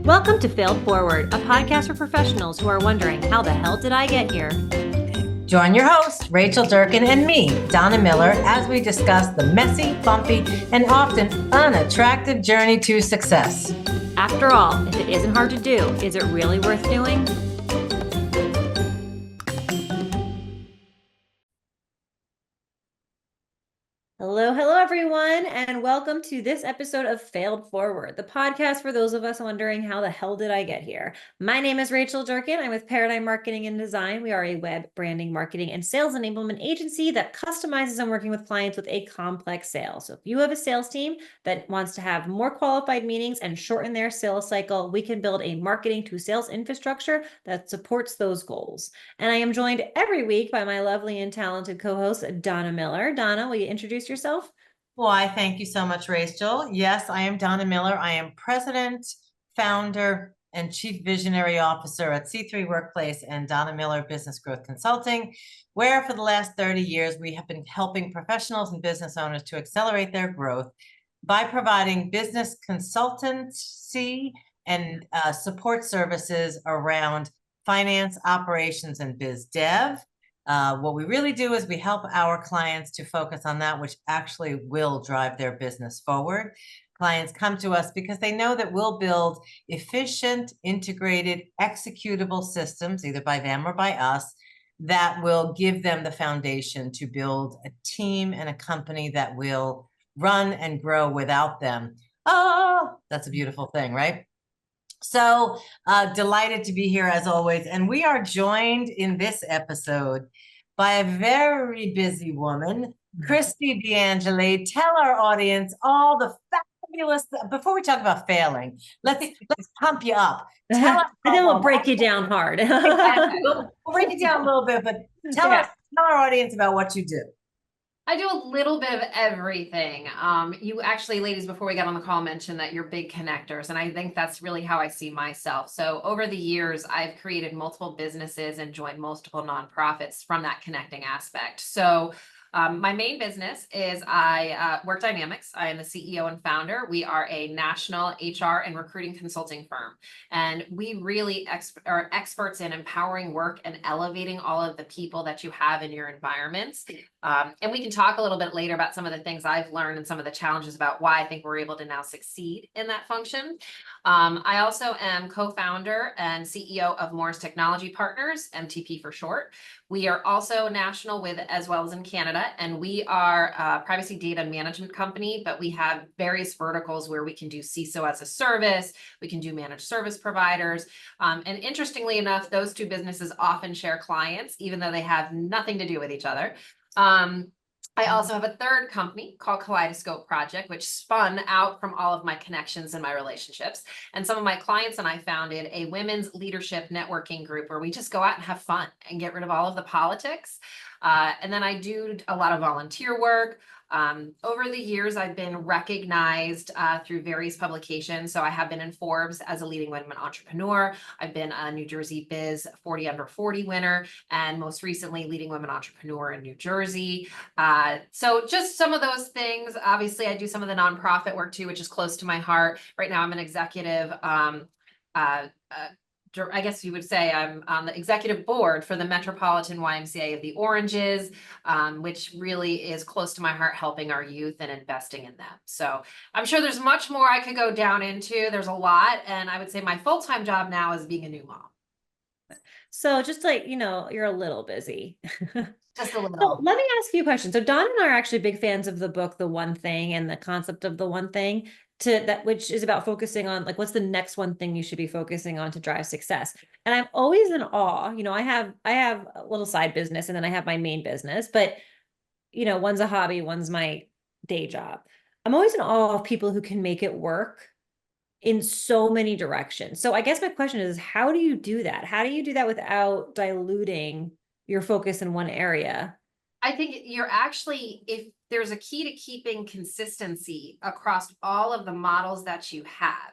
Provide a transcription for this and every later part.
Welcome to Failed Forward, a podcast for professionals who are wondering, how the hell did I get here? Join your host, Rachel Durkan, and me, Donna Miller, as we discuss the messy, bumpy, and often unattractive journey to success. After all, if it isn't hard to do, is it really worth doing? Hello, everyone, and welcome to this episode of Failed Forward, the podcast for those of us wondering, how the hell did I get here? My name is Rachel Durkan. I'm with Paradigm Marketing and Design. We are a web branding, marketing, and sales enablement agency that customizes and working with clients with a complex sale. So if you have a sales team that wants to have more qualified meetings and shorten their sales cycle, we can build a marketing to sales infrastructure that supports those goals. And I am joined every week by my lovely and talented co-host, Donna Miller. Donna, will you introduce yourself? Why, thank you so much, Rachel. Yes, I am Donna Miller. I am president, founder, and chief visionary officer at C3 Workplace and Donna Miller Business Growth Consulting, where for the last 30 years, we have been helping professionals and business owners to accelerate their growth by providing business consultancy and support services around finance, operations, and biz dev. What we really do is we help our clients to focus on that which actually will drive their business forward. Clients come to us because they know that we'll build efficient, integrated, executable systems, either by them or by us, that will give them the foundation to build a team and a company that will run and grow without them. Oh, that's a beautiful thing, right? So delighted to be here as always. And we are joined in this episode by a very busy woman, Kristi Dangeli. Tell our audience all the fabulous, before we talk about failing, let's pump you up. Tell us, and then we'll break you down hard. We'll break it down a little bit, but tell our audience about what you do. I do a little bit of everything. You actually, ladies, before we got on the call, mentioned that you're big connectors, and I think that's really how I see myself. So over the years, I've created multiple businesses and joined multiple nonprofits from that connecting aspect. So my main business is Work Dynamics. I am the CEO and founder. We are a national HR and recruiting consulting firm, and we really are experts in empowering work and elevating all of the people that you have in your environments. And we can talk a little bit later about some of the things I've learned and some of the challenges about why I think we're able to now succeed in that function. I also am co-founder and CEO of Moore's Technology Partners, MTP for short. We are also national as well as in Canada, and we are a privacy data management company, but we have various verticals where we can do CISO as a service, we can do managed service providers. And interestingly enough, those two businesses often share clients, even though they have nothing to do with each other. I also have a third company called Kaleidoscope Project, which spun out from all of my connections and my relationships. And some of my clients and I founded a women's leadership networking group where we just go out and have fun and get rid of all of the politics. And then I do a lot of volunteer work. Over the years, I've been recognized through various publications. So I have been in Forbes as a leading women entrepreneur. I've been a New Jersey Biz 40 Under 40 winner, and most recently leading women entrepreneur in New Jersey. So just some of those things. Obviously, I do some of the nonprofit work too, which is close to my heart. Right now, I'm an executive I guess you would say I'm on the executive board for the Metropolitan YMCA of the Oranges, which really is close to my heart, helping our youth and investing in them. So I'm sure there's much more I could go down into. There's a lot. And I would say my full-time job now is being a new mom. So just like, you're a little busy. Just a little. So let me ask you a question. So Donna and I are actually big fans of the book, The One Thing, and the concept of the one thing, which is about focusing on, like, what's the next one thing you should be focusing on to drive success. And I'm always in awe. I have a little side business, and then I have my main business, but one's a hobby, one's my day job. I'm always in awe of people who can make it work in so many directions. So I guess my question is, how do you do that? How do you do that without diluting your focus in one area? I think if there's a key to keeping consistency across all of the models that you have,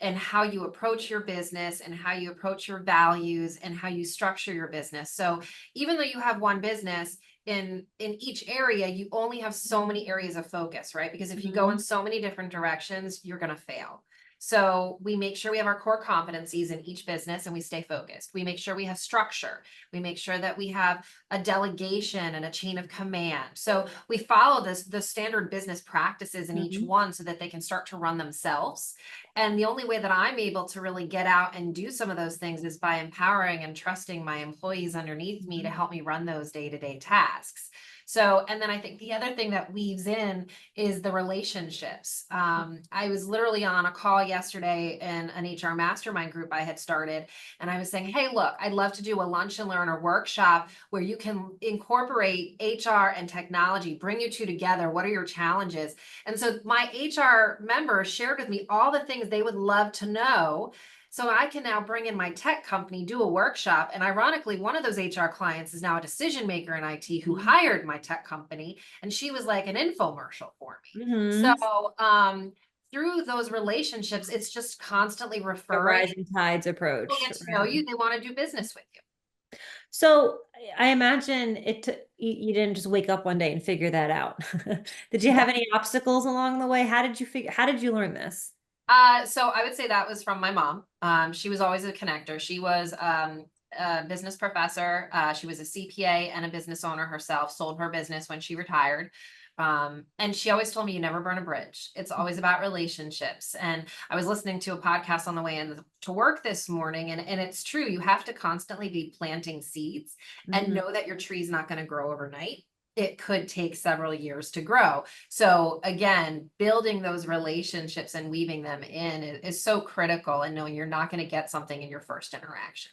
and how you approach your business and how you approach your values and how you structure your business. So even though you have one business, in each area, you only have so many areas of focus, right? Because if you go in so many different directions, you're going to fail. So we make sure we have our core competencies in each business and we stay focused. We make sure we have structure. We make sure that we have a delegation and a chain of command. So we follow the standard business practices in each one so that they can start to run themselves. And the only way that I'm able to really get out and do some of those things is by empowering and trusting my employees underneath me to help me run those day-to-day tasks. So, and then I think the other thing that weaves in is the relationships. I was literally on a call yesterday in an HR mastermind group I had started, and I was saying, hey, look, I'd love to do a lunch and learn or workshop where you can incorporate HR and technology, bring you two together. What are your challenges? And so my HR members shared with me all the things they would love to know. So I can now bring in my tech company, do a workshop. And ironically, one of those HR clients is now a decision maker in IT who hired my tech company. And she was like an infomercial for me. So through those relationships, it's just constantly A referring. rising tides approach. People get to know you. They want to do business with you. So I imagine you didn't just wake up one day and figure that out. Did you have any obstacles along the way? How did you learn this? So I would say that was from my mom. She was always a connector. She was a business professor. She was a CPA and a business owner herself, sold her business when she retired. And she always told me, you never burn a bridge. It's always about relationships. And I was listening to a podcast on the way in to work this morning, and it's true. You have to constantly be planting seeds and know that your tree's not going to grow overnight. It could take several years to grow. So again, building those relationships and weaving them in is so critical, and knowing you're not going to get something in your first interaction.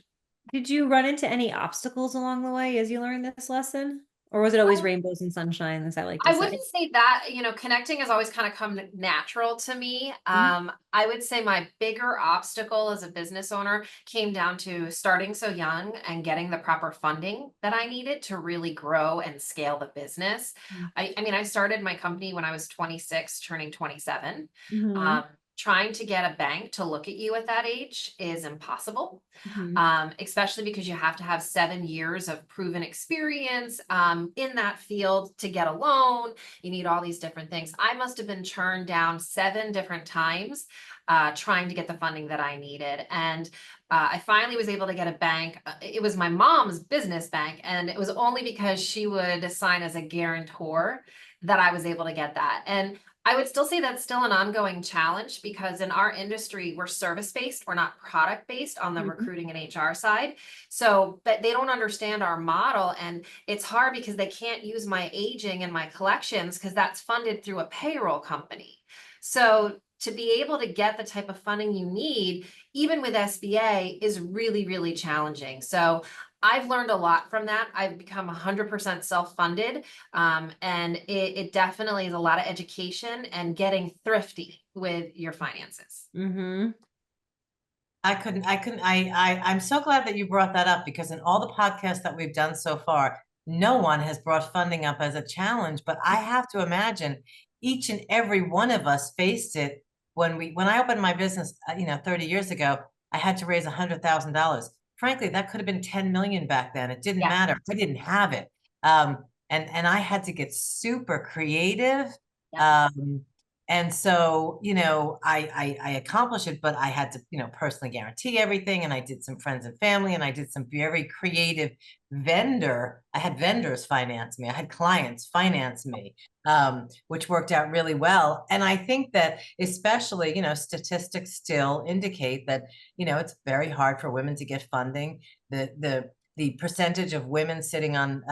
Did you run into any obstacles along the way as you learned this lesson? Or was it always rainbows and sunshine, as I like to I say? wouldn't say that, connecting has always kind of come natural to me. I would say my bigger obstacle as a business owner came down to starting so young and getting the proper funding that I needed to really grow and scale the business. I mean, I started my company when I was 26, turning 27. Trying to get a bank to look at you at that age is impossible, especially because you have to have 7 years of proven experience in that field to get a loan. You need all these different things. I must have been turned down 7 different times trying to get the funding that I needed. And I finally was able to get a bank. It was my mom's business bank, and it was only because she would sign as a guarantor that I was able to get that. And I would still say that's still an ongoing challenge, because in our industry, we're service-based, we're not product-based on the recruiting and HR side. So, but they don't understand our model, and it's hard because they can't use my aging and my collections because that's funded through a payroll company. So to be able to get the type of funding you need, even with SBA, is really, really challenging. So I've learned a lot from that. I've become 100% self-funded. And it definitely is a lot of education and getting thrifty with your finances. I'm so glad that you brought that up, because in all the podcasts that we've done so far, no one has brought funding up as a challenge, but I have to imagine each and every one of us faced it when I opened my business, 30 years ago. I had to raise $100,000. Frankly, that could have been 10 million back then. It didn't matter. I didn't have it. And I had to get super creative. And so, I accomplished it, but I had to, personally guarantee everything. And I did some friends and family, and I did some very creative I had vendors finance me. I had clients finance me, which worked out really well. And I think that especially, statistics still indicate that, it's very hard for women to get funding. The percentage of women sitting on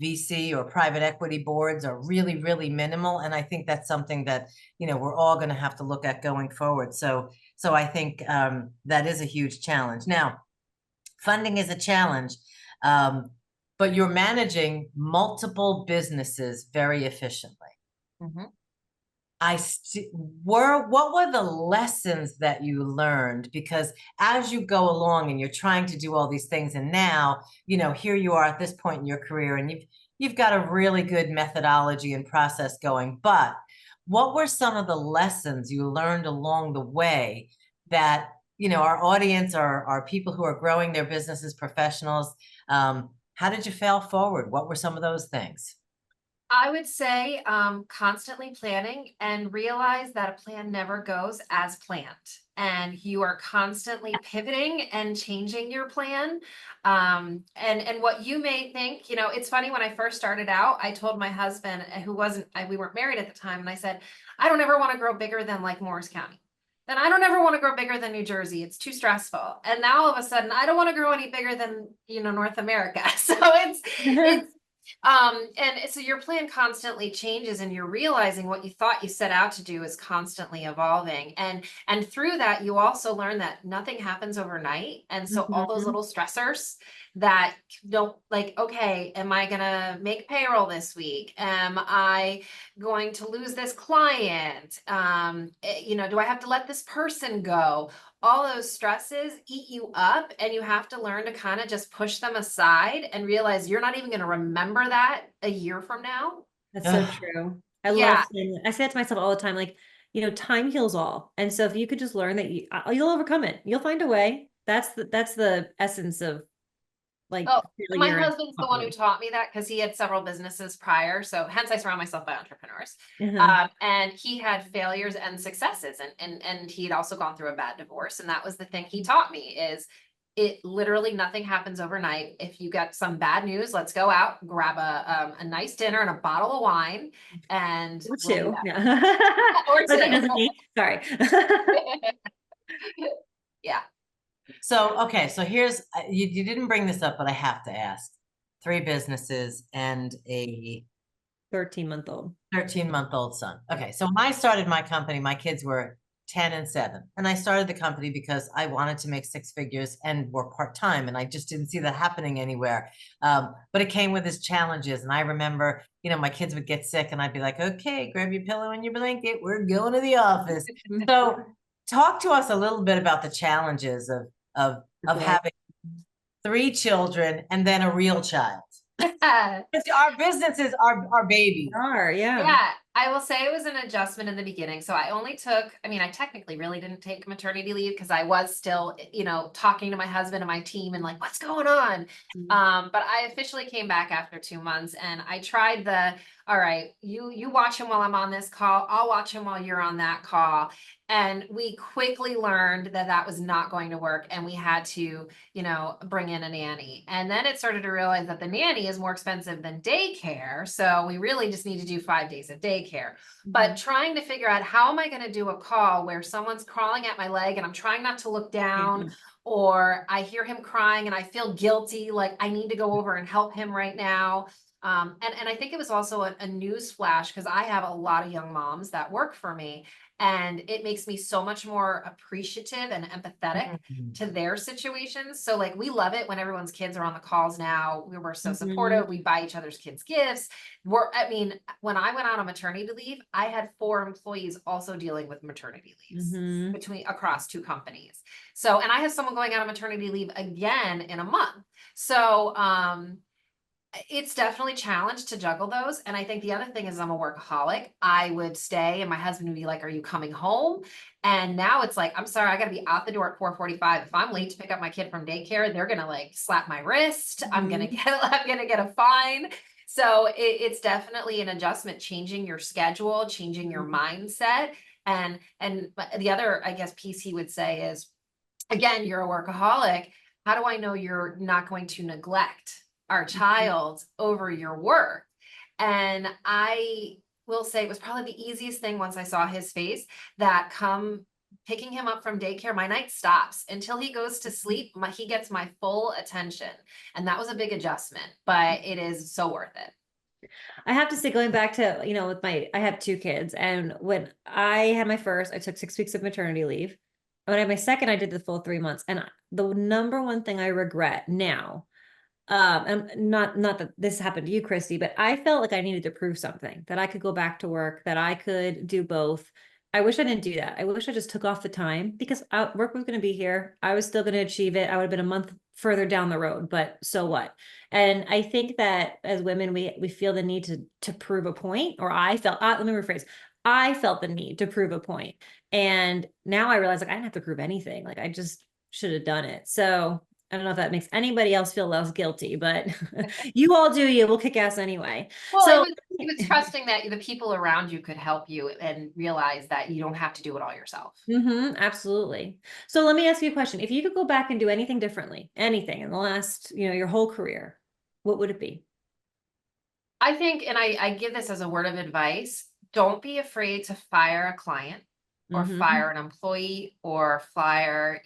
VC or private equity boards are really, really minimal. And I think that's something that, we're all going to have to look at going forward. So I think that is a huge challenge. Now, funding is a challenge, but you're managing multiple businesses very efficiently. What were the lessons that you learned? Because as you go along and you're trying to do all these things, and now, here you are at this point in your career, and you've got a really good methodology and process going, but what were some of the lessons you learned along the way that, our audience are people who are growing their businesses, professionals? How did you fail forward? What were some of those things? I would say constantly planning and realize that a plan never goes as planned. And you are constantly pivoting and changing your plan. And what you may think, it's funny when I first started out, I told my husband, who wasn't, we weren't married at the time, and I said, I don't ever want to grow bigger than like Morris County. Then I don't ever want to grow bigger than New Jersey. It's too stressful. And now all of a sudden, I don't want to grow any bigger than, North America. So it's and so your plan constantly changes, and you're realizing what you thought you set out to do is constantly evolving. And through that, you also learn that nothing happens overnight. And so all those little stressors that don't, like, okay, am I gonna make payroll this week? Am I going to lose this client? Do I have to let this person go? All those stresses eat you up, and you have to learn to kind of just push them aside and realize you're not even going to remember that a year from now. That's so true. I Yeah. love saying that. I say that to myself all the time, like, time heals all. And so if you could just learn that you'll overcome it, you'll find a way. That's the essence of like Oh, my failure and husband's the one who taught me that, because he had several businesses prior. So hence I surround myself by entrepreneurs. And he had failures and successes, and he'd also gone through a bad divorce. And that was the thing he taught me is it literally nothing happens overnight. If you get some bad news, let's go out, grab a nice dinner and a bottle of wine, and or we'll two. be Yeah. or But that two. doesn't mean, sorry. Yeah. So, okay, so here's, you didn't bring this up, but I have to ask. 3 businesses and a 13-month-old. 13-month-old son. Okay, so when I started my company, my kids were 10 and 7. And I started the company because I wanted to make 6 figures and work part-time. And I just didn't see that happening anywhere. But it came with its challenges. And I remember, my kids would get sick and I'd be like, okay, grab your pillow and your blanket. We're going to the office. So talk to us a little bit about the challenges of having 3 children and then a real child. Our businesses are babies. Yeah, I will say it was an adjustment in the beginning. So I only took, I technically really didn't take maternity leave because I was still, talking to my husband and my team and like, what's going on? But I officially came back after 2 months, and I tried all right, you watch him while I'm on this call. I'll watch him while you're on that call. And we quickly learned that that was not going to work. And we had to, bring in a nanny. And then it started to realize that the nanny is more expensive than daycare. So we really just need to do 5 days of daycare. But trying to figure out, how am I going to do a call where someone's crawling at my leg and I'm trying not to look down, or I hear him crying and I feel guilty, like I need to go over and help him right now. And I think it was also a news flash, because I have a lot of young moms that work for me, and it makes me so much more appreciative and empathetic to their situations. So like, we love it when everyone's kids are on the calls now. We were so supportive. We buy each other's kids gifts. When I went out on maternity leave, I had 4 employees also dealing with maternity leaves across 2 companies. So, and I have someone going out on maternity leave again in a month. So, it's definitely challenged to juggle those. And I think the other thing is, I'm a workaholic. I would stay and my husband would be like, are you coming home? And now it's like, I'm sorry, I got to be out the door at 4:45. If I'm late to pick up my kid from daycare, they're going to like slap my wrist. I'm going to get a fine. So it's definitely an adjustment, changing your schedule, changing your mindset. And the other, I guess, piece he would say is, again, you're a workaholic. How do I know you're not going to neglect our child over your work? And I will say it was probably the easiest thing, once I saw his face, that come picking him up from daycare, my night stops until he goes to sleep. He gets my full attention. And that was a big adjustment, but it is so worth it. I have to say, going back to, I have 2 kids, and when I had my first, I took 6 weeks of maternity leave. When I had my second, I did the full 3 months. And the number one thing I regret now, and not that this happened to you, Kristi, but I felt like I needed to prove something, that I could go back to work, that I could do both. I wish I didn't do that. I wish I just took off the time, because work was going to be here. I was still going to achieve it. I would have been a month further down the road, but so what? And I think that as women, we feel the need to prove a point, or let me rephrase. I felt the need to prove a point. And now I realize, like, I didn't have to prove anything. Like, I just should have done it. So I don't know if that makes anybody else feel less guilty, but you all do you. We'll kick ass anyway. Well, So it was trusting that the people around you could help you and realize that you don't have to do it all yourself. absolutely. So let me ask you a question. If you could go back and do anything differently, anything in the last, your whole career, what would it be? I think, and I give this as a word of advice, don't be afraid to fire a client or fire an employee or fire,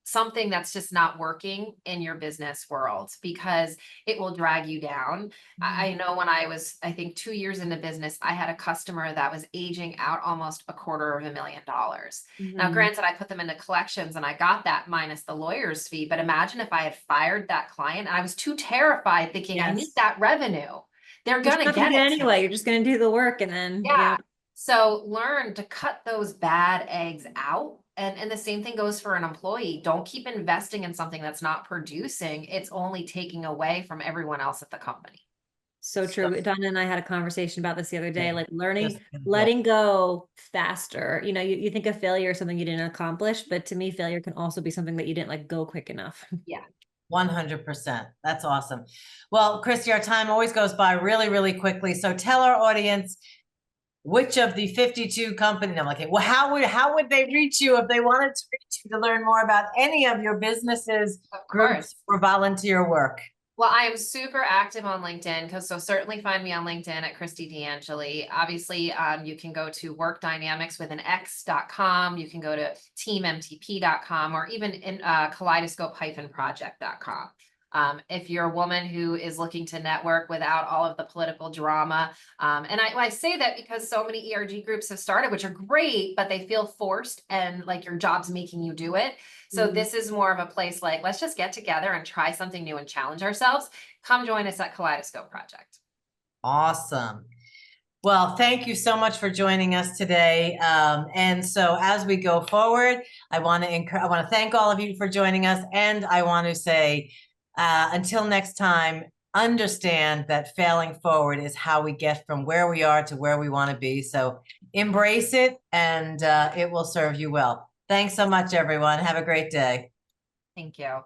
something that's just not working in your business world, because it will drag you down. I know when I was, I think 2 years into business, I had a customer that was aging out almost $250,000. Now, granted, I put them into collections and I got that minus the lawyer's fee, but imagine if I had fired that client and I was too terrified thinking I need that revenue. They're going to get it anyway. You're just going to do the work and then, yeah. So learn to cut those bad eggs out. And the same thing goes for an employee. Don't keep investing in something that's not producing. It's only taking away from everyone else at the company. So true. Donna and I had a conversation about this the other day, like Just letting go faster. You think of failure as something you didn't accomplish, but to me, failure can also be something that you didn't like go quick enough. Yeah. 100%. That's awesome. Well, Kristi, our time always goes by really, really quickly. So tell our audience which of the 52 companies. I'm like, well, how would they reach you if they wanted to reach you to learn more about any of your businesses, groups, or volunteer work? Well, I am super active on LinkedIn, so certainly find me on LinkedIn at Kristi Dangeli. Obviously, you can go to workdynamics.com. You can go to teammtp.com, or even in kaleidoscope-project.com. If you're a woman who is looking to network without all of the political drama, and I say that because so many ERG groups have started, which are great, but they feel forced and like your job's making you do it. So this is more of a place like, let's just get together and try something new and challenge ourselves. Come join us at Kaleidoscope Project. Awesome. Well, thank you so much for joining us today. And so as we go forward, I want to thank all of you for joining us. And I want to say, until next time, understand that failing forward is how we get from where we are to where we want to be. So embrace it, and it will serve you well. Thanks so much, everyone. Have a great day. Thank you.